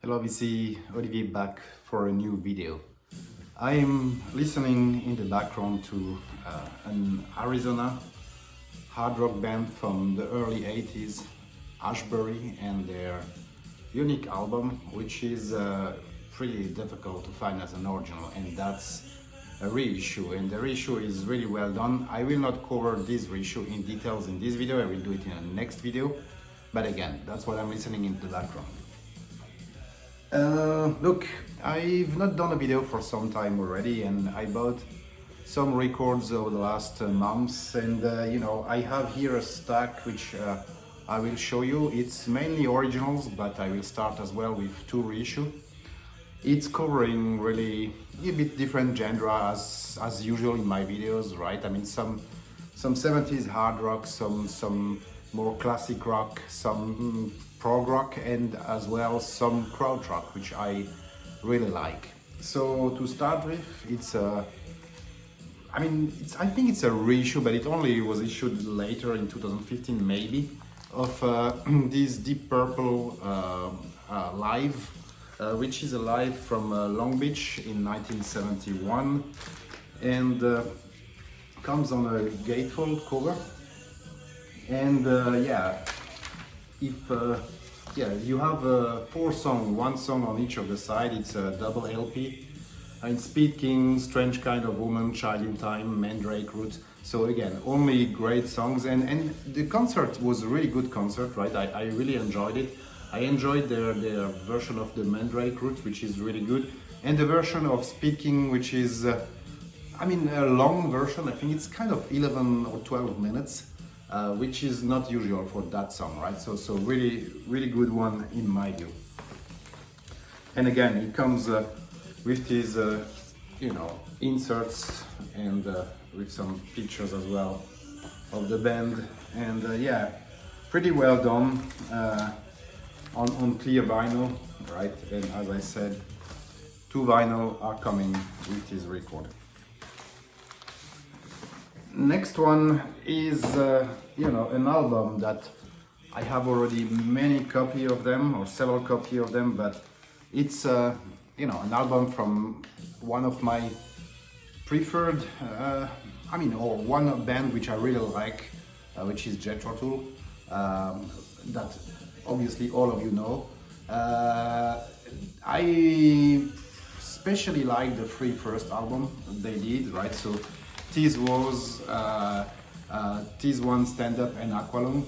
Hello, ici Olivier back for a new video. I'm listening in the background to an Arizona hard rock band from the early 80s, Ashbury, and their unique album, which is pretty difficult to find as an original, and that's a reissue, and the reissue is really well done. I will not cover this reissue in details in this video, I will do it in the next video, but again, that's what I'm listening in the background. Look, I've not done a video for some time already, and I bought some records over the last months, and I have here a stack which I will show you. It's mainly originals, but I will start as well with two reissue. It's covering really a bit different genre as usual in my videos, right? I mean, some 70s hard rock, some more classic rock, some prog rock, and as well some Krautrock, which I really like. So to start with, I think it's a reissue, but it only was issued later in 2015 maybe, of this Deep Purple live, which is a live from Long Beach in 1971, and comes on a gatefold cover. And you have four songs, one song on each of the side. It's a double LP. And Speed King, Strange Kind of Woman, Child in Time, Mandrake Root. So again, only great songs. And the concert was a really good concert, right? I really enjoyed it. I enjoyed their version of the Mandrake Root, which is really good. And the version of Speed King, which is, a long version. I think it's kind of 11 or 12 minutes. Which is not usual for that song, right? So really, really good one in my view. And again, it comes with these, inserts and with some pictures as well of the band. And pretty well done on clear vinyl, right? And as I said, two vinyl are coming with this record. Next one is, an album that I have already many copy of them, or several copy of them, but it's, an album from one of my preferred, or one band which I really like, which is Jettrot, that obviously all of you know. I especially like the three first album they did, right? So this was this one, Stand Up and Aqualung.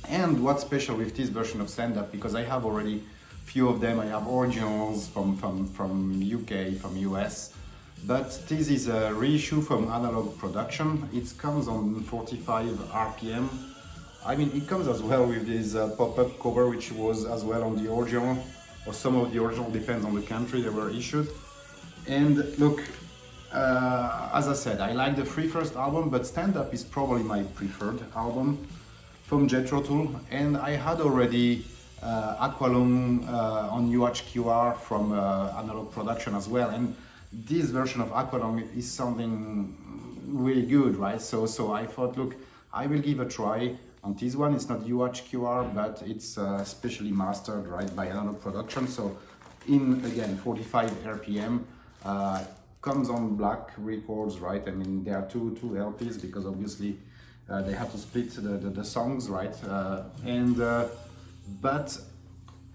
And what's special with this version of Stand Up, because I have already few of them, I have originals from UK, from US, but this is a reissue from Analog Production. It comes on 45 RPM. It comes as well with this pop-up cover, which was as well on the original, or some of the original, depends on the country they were issued. And look, as I said, I like the three first album, but Stand Up is probably my preferred album from Jettrot, and I had already Aqualung on UHQR from Analog Production as well, and this version of Aqualung is sounding really good, right? So I thought, look, I will give a try on this one. It's not UHQR, but it's specially mastered, right, by Analog Production. So in, again, 45 RPM, comes on black records, right? There are two LPs, because obviously they have to split the songs, right? But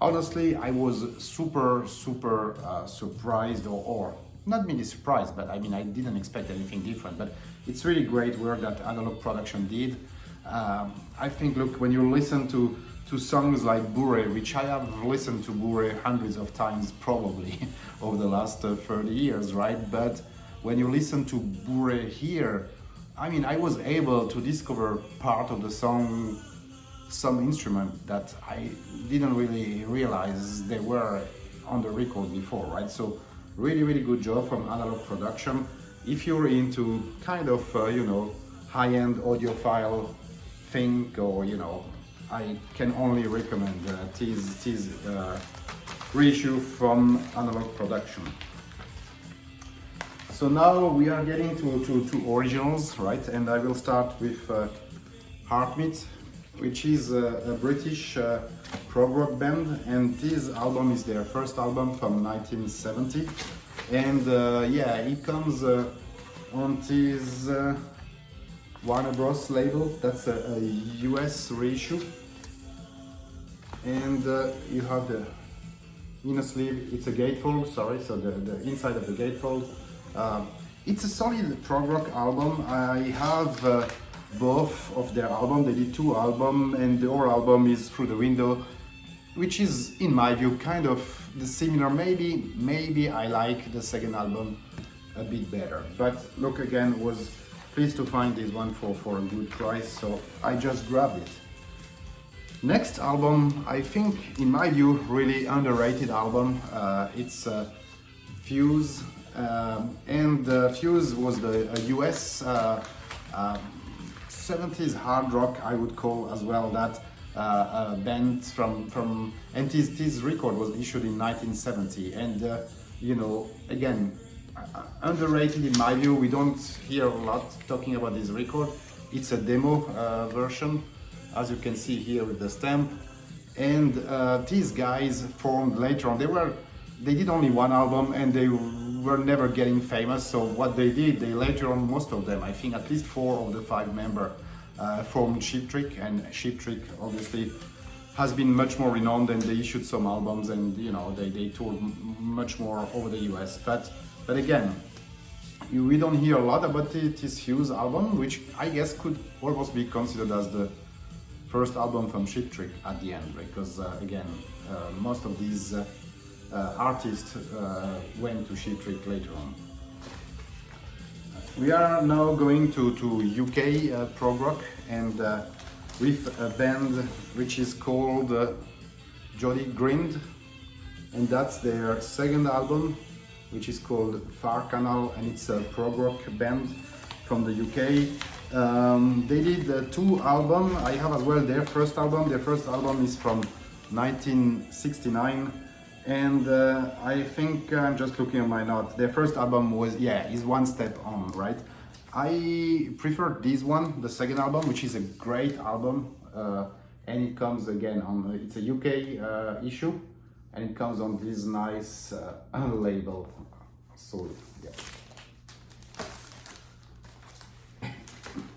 honestly, I was super surprised, or not really surprised, but I didn't expect anything different. But it's really great work that Analog Production did. I think, look, when you listen to songs like Bourré, which I have listened to Bourré hundreds of times probably over the last 30 years, right? But when you listen to Bourré here, I was able to discover part of the song, some instrument that I didn't really realize they were on the record before, right? So really, really good job from Analog Production. If you're into kind of, high-end audiophile thing, or, I can only recommend this reissue from Analog Production. So now we are getting to originals, right? And I will start with Harmit, which is a British Krautrock band, and this album is their first album from 1970. And yeah, it comes on this Warner Bros. Label. That's a US reissue. And you have the inner sleeve. It's a gatefold, sorry, so the inside of the gatefold. It's a solid prog rock album. I have both of their album. They did two albums, and the whole album is Through the Window, which is, in my view, kind of the similar. Maybe I like the second album a bit better. But look, again, was pleased to find this one for a good price, so I just grabbed it. Next album, I think, in my view, really underrated album. It's Fuse, and Fuse was a US 70s hard rock, I would call as well, that band from and this record was issued in 1970, and you know, again, underrated in my view. We don't hear a lot talking about this record. It's a demo version, as you can see here with the stamp, and these guys formed later on. They did only one album, and they were never getting famous. So what they did, they later on, most of them, I think at least 4 of the 5 members, formed Cheap Trick, and Cheap Trick obviously has been much more renowned, and they issued some albums, and you know, they toured much more over the US. But again, we don't hear a lot about this Fuse album, which I guess could almost be considered as the first album from Cheap Trick at the end, because again, most of these artists went to Cheap Trick later on. We are now going to UK prog rock, and with a band which is called Jodi GRE, and that's their second album, which is called Far Canal, and it's a prog rock band from the UK. They did 2 albums. I have as well their first album. Their first album is from 1969, and I think I'm just looking at my notes. Their first album was, yeah, is One Step On, right? I prefer this one, the second album, which is a great album, and it comes again on, it's a UK issue, and it comes on this nice label. So yeah.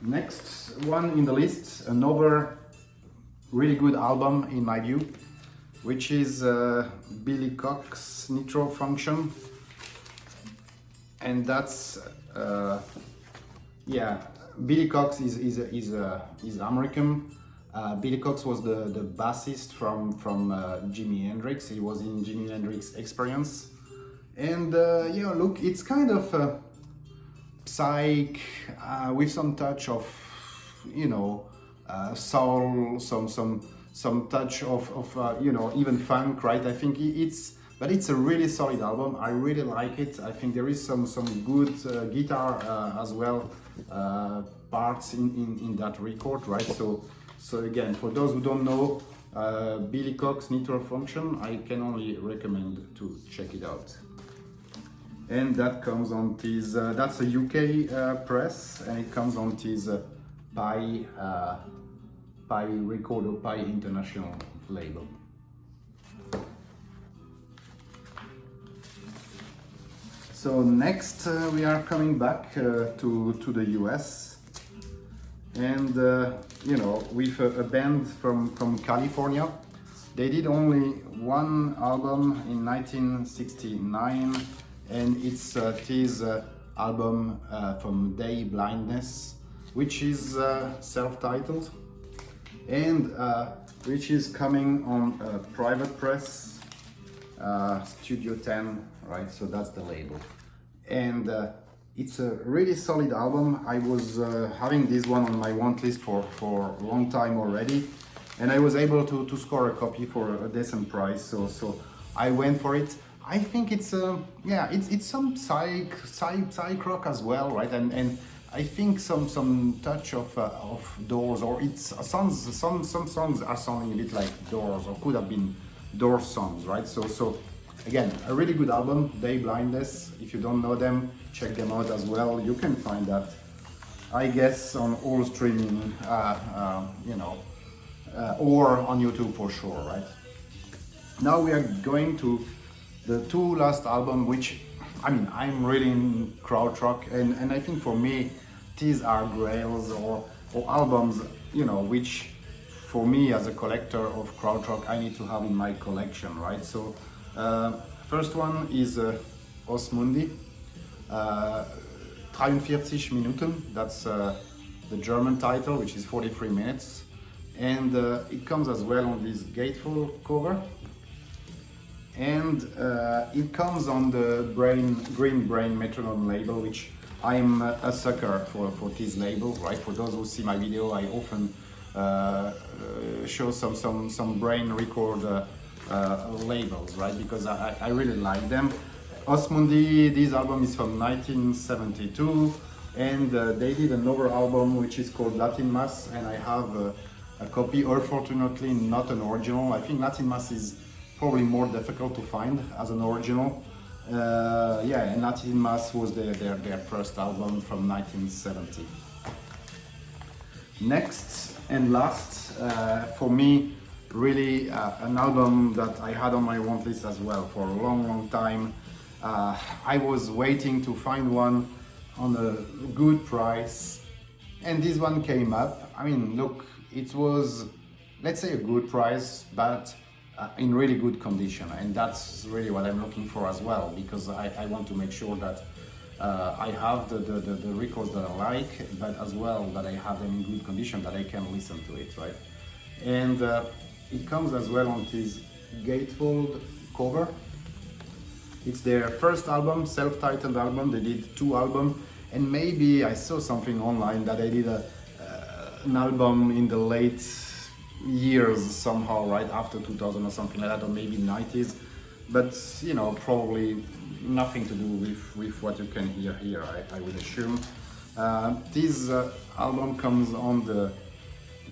Next one in the list, another really good album in my view, which is Billy Cox Nitro Function, and that's yeah, Billy Cox is American. Billy Cox was the bassist from Jimi Hendrix. He was in Jimi Hendrix Experience, and yeah, look, it's kind of psych with some touch of, you know, soul, some touch of you know, even funk, right? I think but it's a really solid album. I really like it. I think there is some good guitar as well parts in that record, right? So again, for those who don't know, Billy Cox Nitro Function, I can only recommend to check it out. And that comes on this, that's a UK press, and it comes on this Pi Record or Pi International label. So next we are coming back to the US, and you know, with a band from California. They did only one album in 1969, and it's this album from Day Blindness, which is self-titled, and which is coming on a private press, Studio 10, right? So that's the label, and it's a really solid album. I was having this one on my want list for a long time already, and I was able to score a copy for a decent price. So I went for it. I think it's yeah, it's some psych rock as well, right? And I think some touch of Doors, or some songs are sounding a bit like Doors, or could have been Doors songs, right? So again, a really good album, Day Blindness. If you don't know them, check them out as well. You can find that, I guess, on all streaming, you know, or on YouTube for sure, right? Now we are going to the two last album, which, I mean, I'm really in Krautrock, and I think for me, these are grails or albums, you know, which for me as a collector of Krautrock, I need to have in my collection, right? So, first one is Osmund, 43 Minuten, that's the German title, which is 43 minutes. And it comes as well on this gatefold cover. And it comes on the Green Brain Metronome label, which I'm a sucker for this label, right? For those who see my video, I often show some brain record labels, right? Because I really like them. Osmundi, this album is from 1972, and they did another album which is called Latin Mass, and I have a copy, unfortunately not an original. I think Latin Mass is probably more difficult to find as an original. Yeah, and Latin Mass was their first album from 1970. Next and last, for me, really an album that I had on my want list as well for a long time. I was waiting to find one on a good price, and this one came up. I mean, look, it was, let's say, a good price, but in really good condition, and that's really what I'm looking for as well, because I want to make sure that I have the records that I like, but as well that I have them in good condition, that I can listen to it, right? And it comes as well on this gatefold cover. It's their first album, self-titled album. They did 2 albums, and maybe I saw something online that they did an album in the late years somehow, right after 2000 or something like that, or maybe 90s. But you know, probably nothing to do with what you can hear here, I would assume. This album comes on the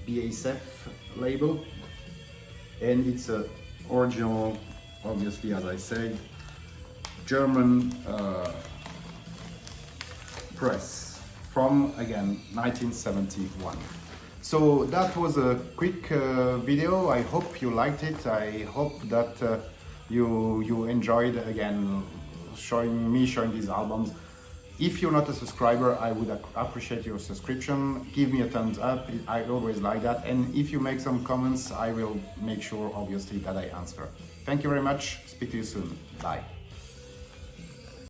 BASF label, and it's a original, obviously, as I said, German press from, again, 1971. So that was a quick video. I hope you liked it. I hope that you enjoyed, again, showing these albums. If you're not a subscriber, I would appreciate your subscription. Give me a thumbs up, I always like that. And if you make some comments, I will make sure, obviously, that I answer. Thank you very much. Speak to you soon. Bye.